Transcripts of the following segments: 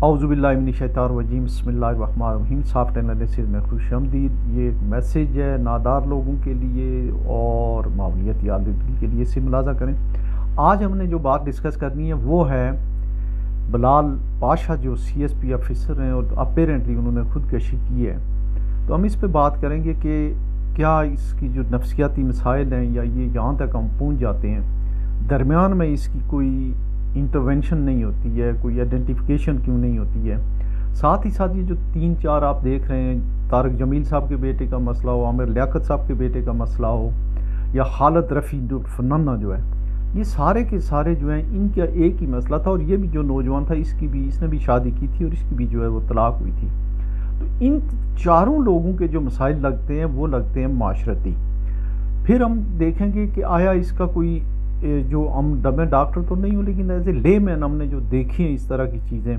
اعوذ باللہ من الشیطان الرجیم، بسم اللہ الرحمن الرحیم۔ سافٹ انالیسز میں خوش آمدید۔ یہ ایک میسیج ہے نادار لوگوں کے لیے اور ماحولیاتی آلودگی کے لیے، سے ملاحظہ کریں۔ آج ہم نے جو بات ڈسکس کرنی ہے وہ ہے بلال پاشا، جو سی ایس پی آفیسر ہیں اور اپیرنٹلی انہوں نے خودکشی کی ہے۔ تو ہم اس پہ بات کریں گے کہ کیا اس کی جو نفسیاتی مسائل ہیں یا یہ جہاں تک ہم پہنچ جاتے ہیں، درمیان میں اس کی کوئی انٹرونشن نہیں ہوتی ہے، کوئی آئیڈینٹیفیکیشن کیوں نہیں ہوتی ہے۔ ساتھ ہی ساتھ یہ جو 3-4 آپ دیکھ رہے ہیں، طارق جمیل صاحب کے بیٹے کا مسئلہ ہو، عامر لیاقت صاحب کے بیٹے کا مسئلہ ہو، یا خالد رفیع جو فنانہ جو ہے، یہ سارے کے سارے جو ہیں ان کا ایک ہی مسئلہ تھا۔ اور یہ بھی جو نوجوان تھا اس نے بھی شادی کی تھی اور اس کی بھی جو ہے وہ طلاق ہوئی تھی۔ تو ان چاروں لوگوں کے جو مسائل لگتے ہیں وہ لگتے ہیں معاشرتی۔ پھر ہم دیکھیں گے کہ آیا اس کا کوئی جو میں ڈاکٹر تو نہیں ہوں لیکن ایز اے لے مین ہم نے جو دیکھی ہیں اس طرح کی چیزیں،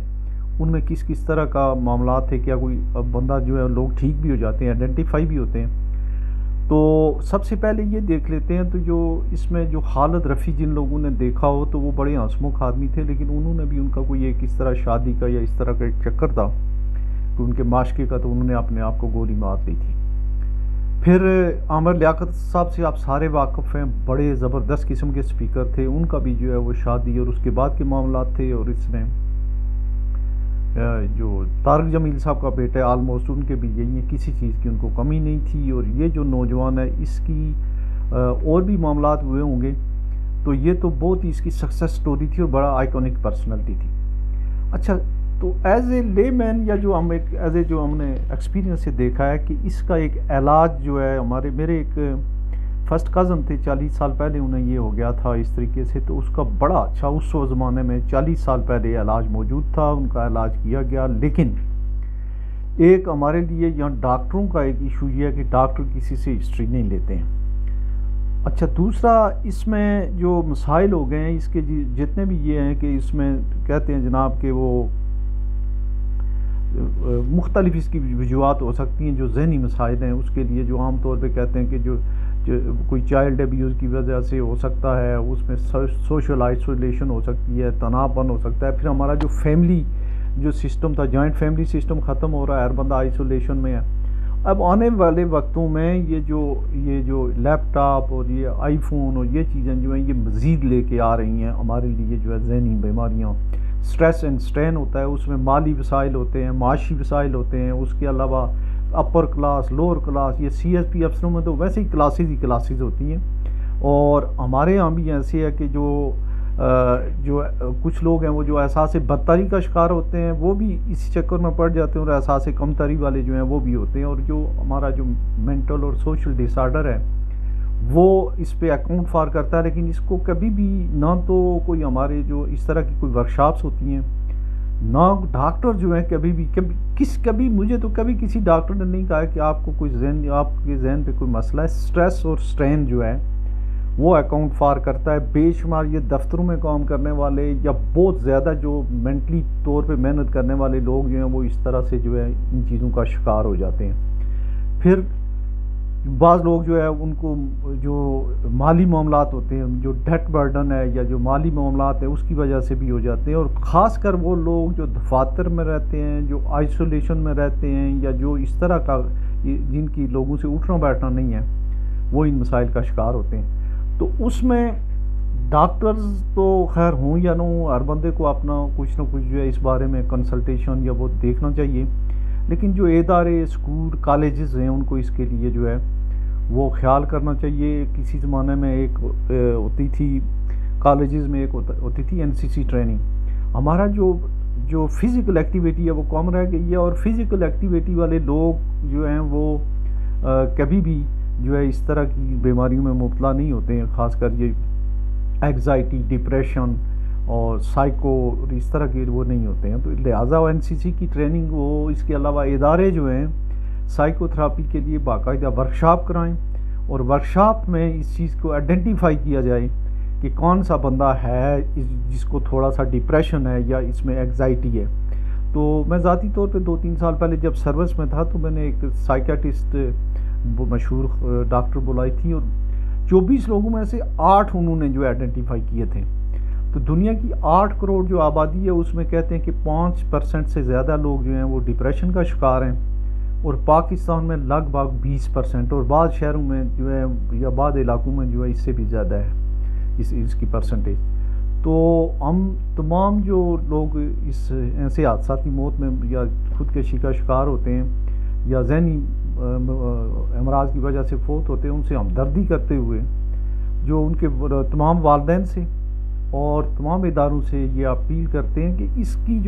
ان میں کس کس طرح کا معاملات تھے، کیا کوئی بندہ جو ہے لوگ ٹھیک بھی ہو جاتے ہیں، آئیڈینٹیفائی بھی ہوتے ہیں۔ تو سب سے پہلے یہ دیکھ لیتے ہیں، تو جو اس میں جو خالد رفیع جن لوگوں نے دیکھا ہو تو وہ بڑے ہنسمکھ آدمی تھے، لیکن انہوں نے بھی ان کا کوئی ایک اس طرح شادی کا یا اس طرح کا ایک چکر تھا کہ ان کے معاشقے کا، تو انہوں نے اپنے آپ کو گولی مار دی تھی۔ پھر عامر لیاقت صاحب سے آپ سارے واقف ہیں، بڑے زبردست قسم کے سپیکر تھے، ان کا بھی جو ہے وہ شادی اور اس کے بعد کے معاملات تھے۔ اور اس میں جو طارق جمیل صاحب کا بیٹا ہے، آلموسٹ ان کے بھی یہی ہے، کسی چیز کی ان کو کمی نہیں تھی۔ اور یہ جو نوجوان ہے اس کی اور بھی معاملات ہوئے ہوں گے، تو یہ تو بہت ہی اس کی سکسیس سٹوری تھی اور بڑا آئیکونک پرسنالٹی تھی۔ اچھا، تو ایز اے لے مین یا جو ہم ایک ایز اے جو ہم نے ایکسپیرینس سے دیکھا ہے کہ اس کا ایک علاج جو ہے، میرے ایک فرسٹ کزن تھے، 40 سال پہلے انہیں یہ ہو گیا تھا اس طریقے سے، تو اس کا بڑا اچھا اس زمانے میں 40 سال پہلے علاج موجود تھا، ان کا علاج کیا گیا۔ لیکن ایک ہمارے لیے یہاں ڈاکٹروں کا ایک ایشو یہ ہے کہ ڈاکٹر کسی سے ہسٹری نہیں لیتے ہیں۔ اچھا، دوسرا اس میں جو مسائل ہو گئے ہیں اس کے جتنے بھی یہ ہیں کہ اس میں کہتے ہیں جناب کہ وہ مختلف اس کی وجوہات ہو سکتی ہیں، جو ذہنی مسائل ہیں اس کے لیے جو عام طور پہ کہتے ہیں کہ جو کوئی چائلڈ ابیوز کی وجہ سے ہو سکتا ہے، اس میں سوشل آئسولیشن ہو سکتی ہے، تناؤ پن ہو سکتا ہے۔ پھر ہمارا جو فیملی جو سسٹم تھا، جوائنٹ فیملی سسٹم ختم ہو رہا ہے، ہر بندہ آئسولیشن میں ہے۔ اب آنے والے وقتوں میں یہ جو لیپ ٹاپ اور یہ آئی فون اور یہ چیزیں جو ہیں یہ مزید لے کے آ رہی ہیں ہمارے لیے، جو ہے ذہنی بیماریاں، سٹریس اینڈ سٹرین ہوتا ہے، اس میں مالی وسائل ہوتے ہیں، معاشی وسائل ہوتے ہیں، اس کے علاوہ اپر کلاس، لوور کلاس، یہ سی ایس پی افسروں میں تو ویسے ہی کلاسز ہوتی ہیں۔ اور ہمارے ہاں بھی ایسے ہے کہ جو کچھ لوگ ہیں وہ جو احساس بدتری کا شکار ہوتے ہیں، وہ بھی اسی چکر میں پڑ جاتے ہیں، اور احساس کمتری والے جو ہیں وہ بھی ہوتے ہیں۔ اور جو ہمارا جو مینٹل اور سوشل ڈس آرڈر ہے وہ اس پہ اکاؤنٹ فار کرتا ہے، لیکن اس کو کبھی بھی نہ تو کوئی ہمارے جو اس طرح کی کوئی ورکشاپس ہوتی ہیں، نہ ڈاکٹر جو ہیں کبھی مجھے تو کبھی کسی ڈاکٹر نے نہیں کہا کہ آپ کو کوئی آپ کے ذہن پہ کوئی مسئلہ ہے۔ سٹریس اور سٹرین جو ہے وہ اکاؤنٹ فار کرتا ہے۔ بے شمار یہ دفتروں میں کام کرنے والے یا بہت زیادہ جو مینٹلی طور پہ محنت کرنے والے لوگ جو ہیں وہ اس طرح سے جو ہے ان چیزوں کا شکار ہو جاتے ہیں۔ پھر بعض لوگ جو ہے ان کو جو مالی معاملات ہوتے ہیں، جو ڈیٹ برڈن ہے یا جو مالی معاملات ہیں اس کی وجہ سے بھی ہو جاتے ہیں۔ اور خاص کر وہ لوگ جو دفاتر میں رہتے ہیں، جو آئسولیشن میں رہتے ہیں، یا جو اس طرح کا جن کی لوگوں سے اٹھنا بیٹھنا نہیں ہے، وہ ان مسائل کا شکار ہوتے ہیں۔ تو اس میں ڈاکٹرز تو خیر ہوں یا نہ ہوں، ہر بندے کو اپنا کچھ نہ کچھ جو ہے اس بارے میں کنسلٹیشن یا وہ دیکھنا چاہیے، لیکن جو ادارے، اسکول، کالجز ہیں ان کو اس کے لیے جو ہے وہ خیال کرنا چاہیے۔ کسی زمانے میں ایک ہوتی تھی کالجز میں، ایک ہوتی تھی NCC ٹریننگ۔ ہمارا جو فزیکل ایکٹیویٹی ہے وہ کم رہ گئی ہے، اور فزیکل ایکٹیویٹی والے لوگ جو ہیں وہ کبھی بھی جو ہے اس طرح کی بیماریوں میں مبتلا نہیں ہوتے ہیں، خاص کر یہ اینگزائٹی، ڈپریشن اور سائیکو اور اس طرح کے وہ نہیں ہوتے ہیں۔ تو لہٰذا NCC کی ٹریننگ وہ، اس کے علاوہ ادارے جو ہیں سائیکو تھراپی کے لیے باقاعدہ ورکشاپ کرائیں، اور ورکشاپ میں اس چیز کو آئیڈینٹیفائی کیا جائے کہ کون سا بندہ ہے جس کو تھوڑا سا ڈپریشن ہے یا اس میں اینگزائٹی ہے۔ تو میں ذاتی طور پہ 2-3 سال پہلے جب سروس میں تھا تو میں نے ایک سائیکیٹرسٹ مشہور ڈاکٹر بلائی تھی، اور 24 لوگوں میں سے 8 انہوں نے جو آئیڈینٹیفائی کیے تھے۔ تو دنیا کی 8 کروڑ جو آبادی ہے اس میں کہتے ہیں کہ 5% سے زیادہ لوگ جو ہیں وہ ڈپریشن کا شکار ہیں، اور پاکستان میں لگ بھگ 20%، اور بعض شہروں میں جو ہے یا بعض علاقوں میں جو ہے اس سے بھی زیادہ ہے اس کی پرسنٹیج۔ تو ہم تمام جو لوگ اس ایسے حادثاتی موت میں یا خودکشی کا شکار ہوتے ہیں یا ذہنی امراض کی وجہ سے فوت ہوتے ہیں، ان سے ہمدردی کرتے ہوئے جو ان کے تمام والدین سے اور تمام اداروں سے یہ اپیل کرتے ہیں کہ اس کی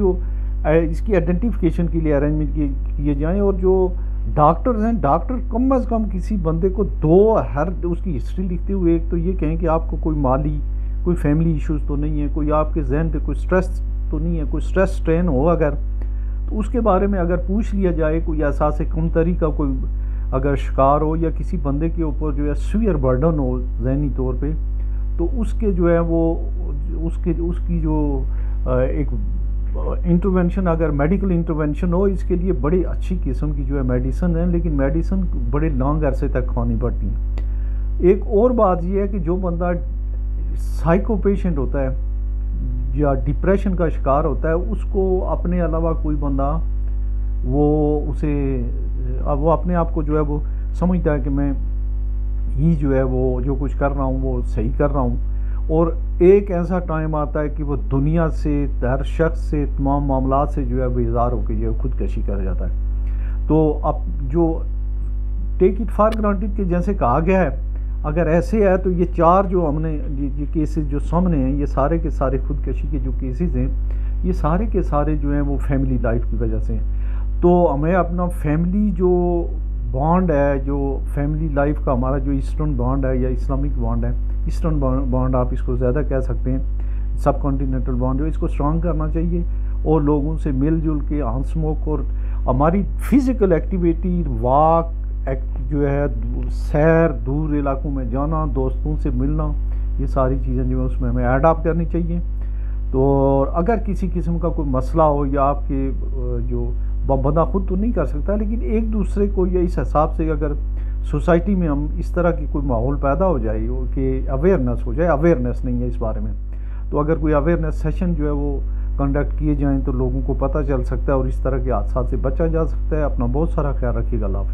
آئیڈینٹیفیکیشن کے لیے ارینجمنٹ کیے جائیں، اور جو ڈاکٹرز ہیں ڈاکٹر کم از کم کسی بندے کو اس کی ہسٹری لکھتے ہوئے ایک تو یہ کہیں کہ آپ کو کوئی مالی کوئی فیملی ایشوز تو نہیں ہے، کوئی آپ کے ذہن پہ کوئی سٹریس تو نہیں ہے، کوئی سٹریس سٹرین ہو اگر تو اس کے بارے میں اگر پوچھ لیا جائے، کوئی احساس کمتری کا کوئی اگر شکار ہو یا کسی بندے کے اوپر جو ہے سویئر برڈن ہو ذہنی طور پہ، تو اس کے جو ہے وہ اس کی جو ایک انٹروینشن اگر میڈیکل انٹروینشن ہو، اس کے لیے بڑی اچھی قسم کی جو ہے میڈیسن ہے، لیکن میڈیسن بڑے لانگ عرصے تک کھانی پڑتی ہیں۔ ایک اور بات یہ ہے کہ جو بندہ سائیکو پیشنٹ ہوتا ہے یا ڈپریشن کا شکار ہوتا ہے، اس کو اپنے علاوہ کوئی بندہ وہ اپنے آپ کو جو ہے وہ سمجھتا ہے کہ میں ہی جو ہے وہ جو کچھ کر رہا ہوں وہ صحیح کر رہا ہوں، اور ایک ایسا ٹائم آتا ہے کہ وہ دنیا سے ہر شخص سے تمام معاملات سے جو ہے بیزار ہو کے جو ہے خودکشی کر جاتا ہے۔ تو اب جو ٹیک اٹ فار گرانٹیڈ کہ جیسے کہا گیا ہے، اگر ایسے ہے تو یہ 4 جو ہم نے یہ کیسز جو سامنے ہیں، یہ سارے کے سارے خودکشی کے جو کیسز ہیں، یہ سارے کے سارے جو ہیں وہ فیملی لائف کی وجہ سے ہیں۔ تو ہمیں اپنا فیملی جو بانڈ ہے، جو فیملی لائف کا ہمارا جو ایسٹرن بانڈ ہے یا اسلامک بانڈ ہے، ایسٹرن بانڈ آپ اس کو زیادہ کہہ سکتے ہیں، سب کانٹیننٹل بانڈ جو اس کو اسٹرانگ کرنا چاہیے، اور لوگوں سے مل جل کے ہنسمکھ اور ہماری فزیکل ایکٹیویٹی واک جو ہے سیر، دور علاقوں میں جانا، دوستوں سے ملنا، یہ ساری چیزیں جو ہے اس میں ہمیں ایڈ اپ کرنی چاہیے۔ تو اگر کسی قسم کا کوئی مسئلہ ہو یا آپ کے جو بندہ خود تو نہیں کر سکتا، لیکن ایک دوسرے کو یا اس حساب سے اگر سوسائٹی میں ہم اس طرح کی کوئی ماحول پیدا ہو جائے کہ اویئرنیس ہو جائے، اویئرنیس نہیں ہے اس بارے میں، تو اگر کوئی اویئرنیس سیشن جو ہے وہ کنڈکٹ کیے جائیں تو لوگوں کو پتہ چل سکتا ہے اور اس طرح کے حادثات سے بچا جا سکتا ہے۔ اپنا بہت سارا خیال رکھیے گا۔ اللہ حافظ۔